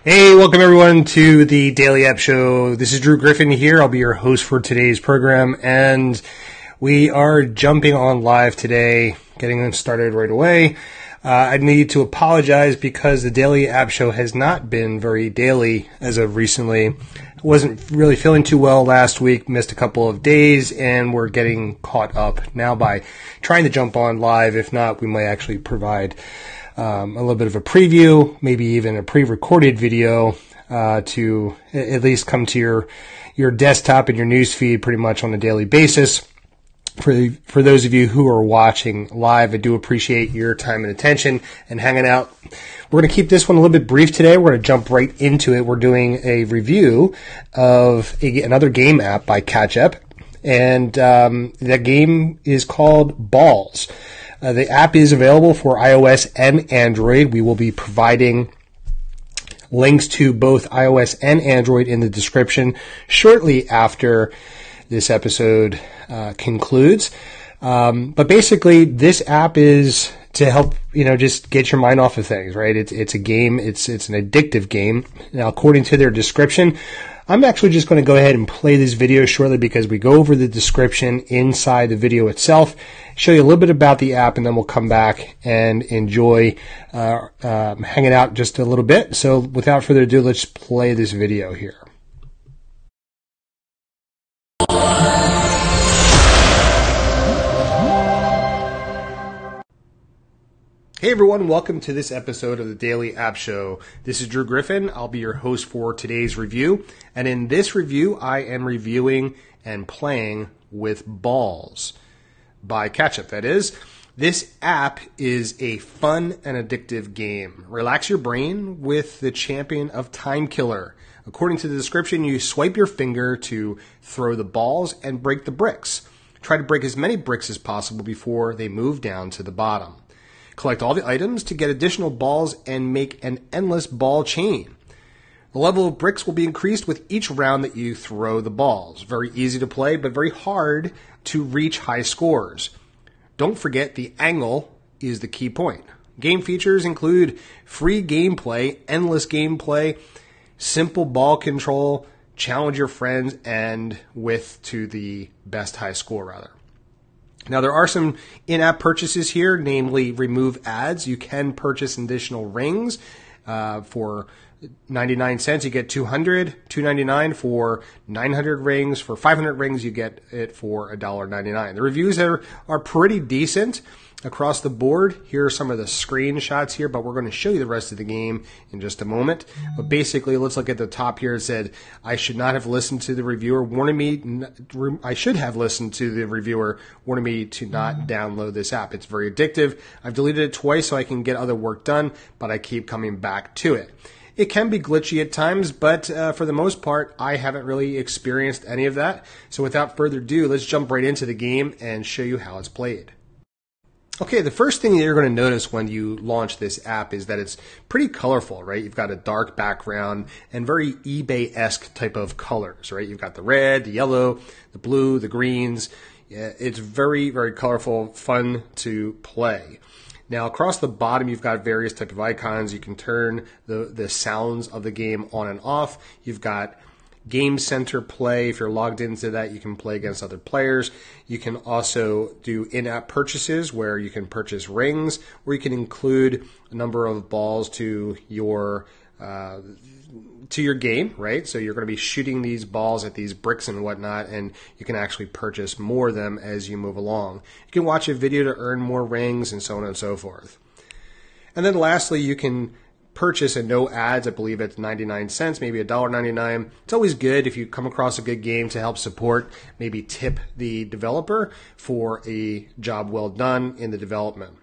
Hey, welcome everyone to the Daily App Show. This is Drew Griffin here. I'll be your host for today's program, and we are jumping on live today, getting them started right away. I need to apologize because the Daily App Show has not been very daily as of recently. I wasn't really feeling too well last week, missed a couple of days, and we're getting caught up now by trying to jump on live. If not, we might actually provide a little bit of a preview, maybe even a pre-recorded video to at least come to your desktop and your news feed pretty much on a daily basis. For those of you who are watching live, I do appreciate your time and attention and hanging out. We're going to keep this one a little bit brief today. We're going to jump right into it. We're doing a review of another game app by Ketchapp, and that game is called Ballz. The app is available for iOS and Android. We will be providing links to both iOS and Android in the description shortly after this episode concludes. But basically, this app is to help, just get your mind off of things, right? It's a game. It's an addictive game. Now, according to their description, I'm actually just going to go ahead and play this video shortly because we go over the description inside the video itself, show you a little bit about the app, and then we'll come back and enjoy hanging out just a little bit. So without further ado, let's play this video here. Hey everyone, welcome to this episode of the Daily App Show. This is Drew Griffin. I'll be your host for today's review. And in this review, I am reviewing and playing with Ballz by Ketchapp, that is. This app is a fun and addictive game. Relax your brain with the champion of time killer. According to the description, you swipe your finger to throw the balls and break the bricks. Try to break as many bricks as possible before they move down to the bottom. Collect all the items to get additional balls and make an endless ball chain. The level of bricks will be increased with each round that you throw the balls. Very easy to play, but very hard to reach high scores. Don't forget the angle is the key point. Game features include free gameplay, endless gameplay, simple ball control, challenge your friends, and with to the best high score rather. Now, there are some in-app purchases here, namely remove ads. You can purchase additional rings for 99 cents. You get 200, $2.99 for 900 rings. For 500 rings, you get it for $1.99. The reviews are pretty decent across the board. Here are some of the screenshots here, but we're going to show you the rest of the game in just a moment. But basically, let's look at the top here. It said, I should not have listened to the reviewer warning me. I should have listened to the reviewer warning me to not download this app. It's very addictive. I've deleted it twice so I can get other work done, but I keep coming back to it. It can be glitchy at times, but for the most part, I haven't really experienced any of that. So without further ado, let's jump right into the game and show you how it's played. Okay, the first thing that you're going to notice when you launch this app is that it's pretty colorful, right? You've got a dark background and very eBay-esque type of colors, right? You've got the red, the yellow, the blue, the greens. It's very, very colorful, fun to play. Now, across the bottom, you've got various type of icons. You can turn the sounds of the game on and off. You've got Game Center Play. If you're logged into that, you can play against other players. You can also do in-app purchases where you can purchase rings, or you can include a number of balls to your game, right? So you're going to be shooting these balls at these bricks and whatnot, and you can actually purchase more of them as you move along. You can watch a video to earn more rings and so on and so forth. And then lastly, you can purchase and no ads. I believe it's 99 cents, maybe $1.99. It's always good if you come across a good game to help support, maybe tip the developer for a job well done in the development.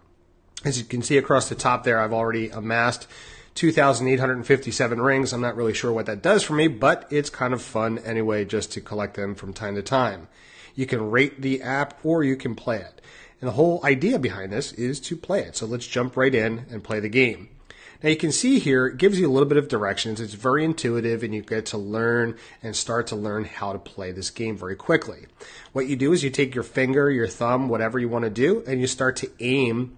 As you can see across the top there, I've already amassed 2,857 rings. I'm not really sure what that does for me, but it's kind of fun anyway just to collect them from time to time. You can rate the app or you can play it. And the whole idea behind this is to play it. So let's jump right in and play the game. Now you can see here, it gives you a little bit of directions. It's very intuitive and you get to learn and start to learn how to play this game very quickly. What you do is you take your finger, your thumb, whatever you want to do, and you start to aim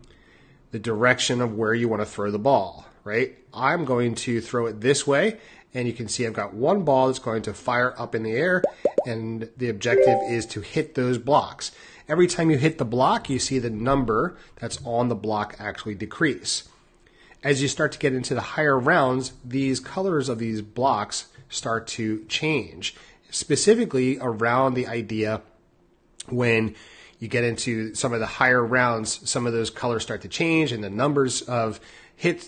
the direction of where you want to throw the ball, right? I'm going to throw it this way, and you can see I've got one ball that's going to fire up in the air, and the objective is to hit those blocks. Every time you hit the block, you see the number that's on the block actually decrease. As you start to get into the higher rounds, these colors of these blocks start to change, specifically around the idea when you get into some of the higher rounds, some of those colors start to change and the numbers of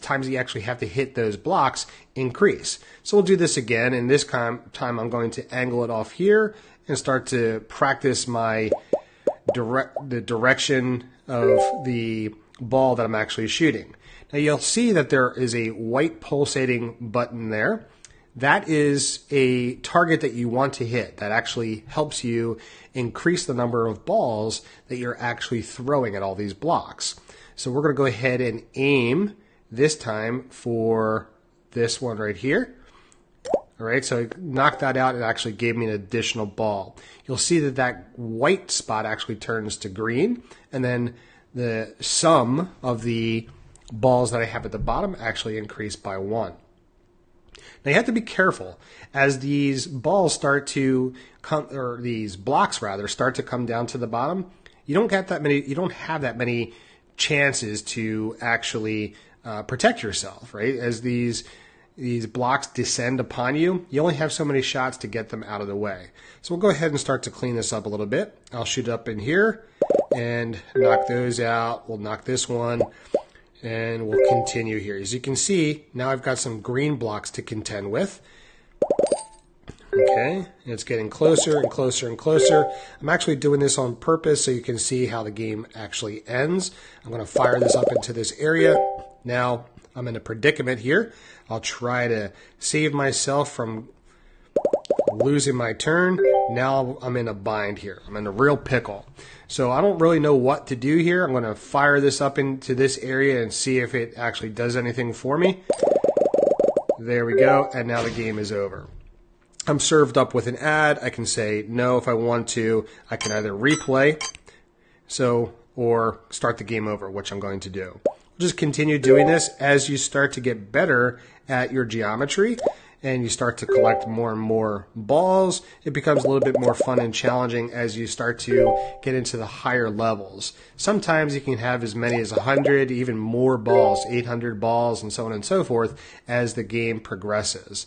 times you actually have to hit those blocks increase. So we'll do this again, and this time I'm going to angle it off here and start to practice the direction of the ball that I'm actually shooting. Now you'll see that there is a white pulsating button there. That is a target that you want to hit. That actually helps you increase the number of balls that you're actually throwing at all these blocks. So we're going to go ahead and aim this time for this one right here. All right, so I knocked that out. It actually gave me an additional ball. You'll see that that white spot actually turns to green, and then the sum of the balls that I have at the bottom actually increased by 1. Now you have to be careful as these balls start to come, or these blocks rather, start to come down to the bottom. You don't have that many chances to actually protect yourself, right? As these blocks descend upon you, you only have so many shots to get them out of the way. So we'll go ahead and start to clean this up a little bit. I'll shoot up in here and knock those out. We'll knock this one. And we'll continue here. As you can see, now I've got some green blocks to contend with. Okay, and it's getting closer and closer and closer. I'm actually doing this on purpose so you can see how the game actually ends. I'm going to fire this up into this area. Now I'm in a predicament here. I'll try to save myself from losing my turn. Now I'm in a bind here. I'm in a real pickle. So I don't really know what to do here. I'm going to fire this up into this area and see if it actually does anything for me. There we go. And now the game is over. I'm served up with an ad. I can say no if I want to. I can either replay or start the game over, which I'm going to do. Just continue doing this as you start to get better at your geometry and you start to collect more and more balls. It becomes a little bit more fun and challenging as you start to get into the higher levels. Sometimes you can have as many as 100, even more balls, 800 balls, and so on and so forth as the game progresses.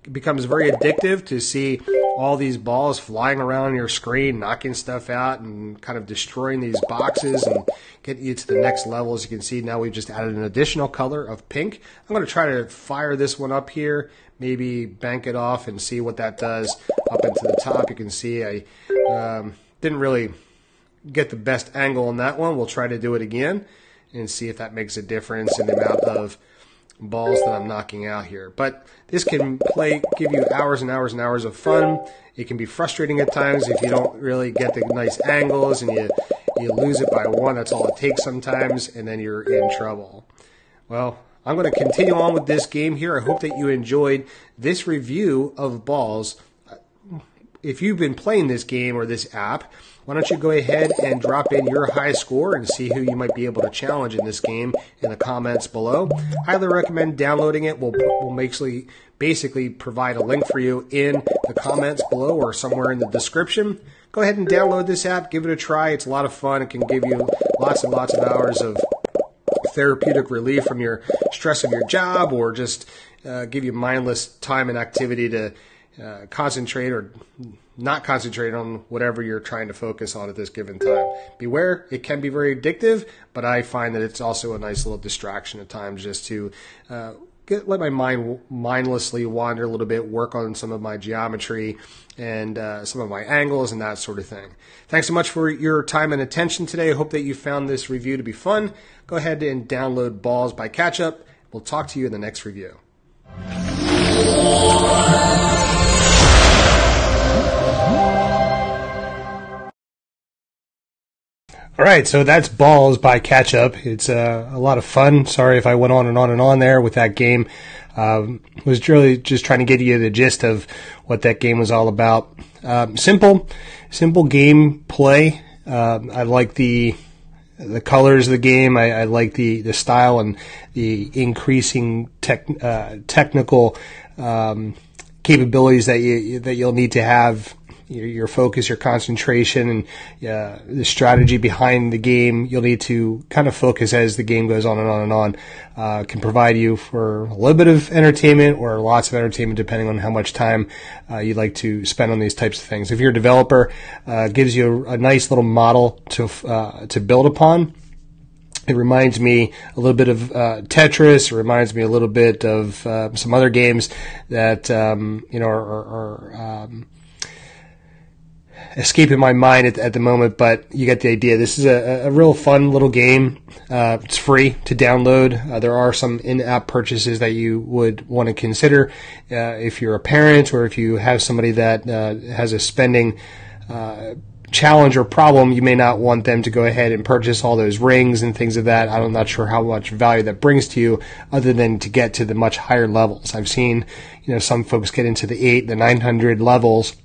It becomes very addictive to see all these balls flying around your screen, knocking stuff out and kind of destroying these boxes and getting you to the next level. As you can see, now we've just added an additional color of pink. I'm going to try to fire this one up here, maybe bank it off and see what that does up into the top. You can see I didn't really get the best angle on that one. We'll try to do it again and see if that makes a difference in the amount of balls that I'm knocking out here. But this can give you hours and hours and hours of fun. It can be frustrating at times if you don't really get the nice angles and you lose it by 1. That's all it takes sometimes, and then you're in trouble. Well, I'm going to continue on with this game here. I hope that you enjoyed this review of Ballz. If you've been playing this game or this app, why don't you go ahead and drop in your high score and see who you might be able to challenge in this game in the comments below. Highly recommend downloading it. We'll basically provide a link for you in the comments below or somewhere in the description. Go ahead and download this app. Give it a try. It's a lot of fun. It can give you lots and lots of hours of therapeutic relief from your stress of your job, or just give you mindless time and activity to concentrate or not concentrate on whatever you're trying to focus on at this given time. Beware, it can be very addictive, but I find that it's also a nice little distraction at times just to let my mind mindlessly wander a little bit, work on some of my geometry and some of my angles and that sort of thing. Thanks so much for your time and attention today. I hope that you found this review to be fun. Go ahead and download Ballz by Ketchapp. We'll talk to you in the next review. All right, so that's Ballz by Ketchapp. It's a lot of fun. Sorry if I went on and on and on there with that game. Was really just trying to get you the gist of what that game was all about. Simple game play. I like the the colors of the game. I like the style and the increasing technical capabilities that you'll need to have. Your focus, your concentration, and the strategy behind the game. You'll need to kind of focus as the game goes on and on and on. Can provide you for a little bit of entertainment or lots of entertainment, depending on how much time you'd like to spend on these types of things. If you're a developer, gives you a nice little model to build upon. It reminds me a little bit of Tetris. It reminds me a little bit of some other games that are escaping my mind at the moment, but you get the idea. This is a real fun little game. It's free to download. There are some in-app purchases that you would want to consider if you're a parent or if you have somebody that has a spending challenge or problem. You may not want them to go ahead and purchase all those rings and things of that. I'm not sure how much value that brings to you other than to get to the much higher levels. I've seen some folks get into the 900 levels,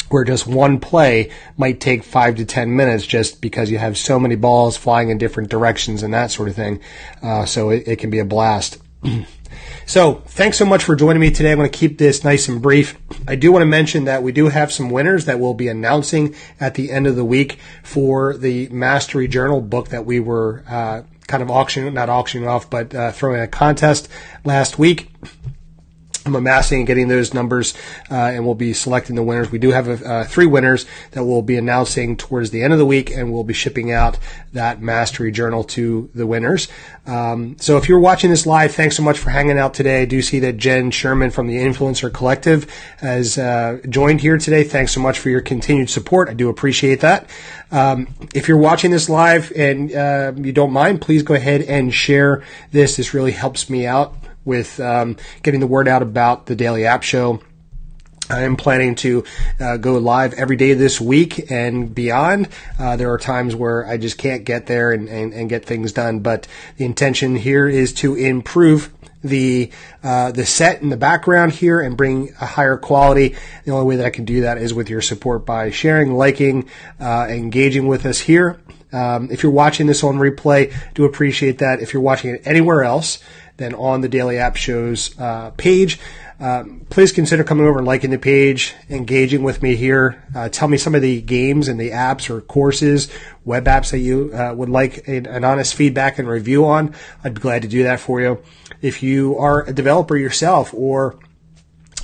where just one play might take 5 to 10 minutes just because you have so many balls flying in different directions and that sort of thing. So it can be a blast. So thanks so much for joining me today. I'm going to keep this nice and brief. I do want to mention that we do have some winners that we'll be announcing at the end of the week for the Mastery Journal book that we were kind of not auctioning off, but throwing a contest last week. I'm amassing and getting those numbers, and we'll be selecting the winners. We do have 3 winners that we'll be announcing towards the end of the week, and we'll be shipping out that Mastery Journal to the winners. So if you're watching this live, thanks so much for hanging out today. I do see that Jen Sherman from the Influencer Collective has joined here today. Thanks so much for your continued support. I do appreciate that. If you're watching this live and you don't mind, please go ahead and share this. This really helps me out with getting the word out about the Daily App Show. I am planning to go live every day this week and beyond. There are times where I just can't get there and get things done, but the intention here is to improve the set in the background here and bring a higher quality. The only way that I can do that is with your support by sharing, liking, engaging with us here. If you're watching this on replay, do appreciate that. If you're watching it anywhere else than on the Daily App Show's page, please consider coming over and liking the page, engaging with me here. Tell me some of the games and the apps or courses, web apps that you would like an honest feedback and review on. I'd be glad to do that for you. If you are a developer yourself or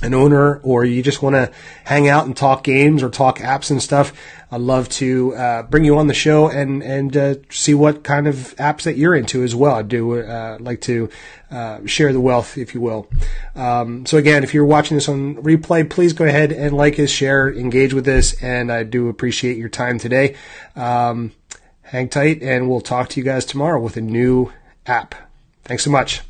an owner, or you just want to hang out and talk games or talk apps and stuff, I'd love to bring you on the show and see what kind of apps that you're into as well. I do like to share the wealth, if you will. So again, if you're watching this on replay, please go ahead and like us, share, engage with this, and I do appreciate your time today. Hang tight, and we'll talk to you guys tomorrow with a new app. Thanks so much.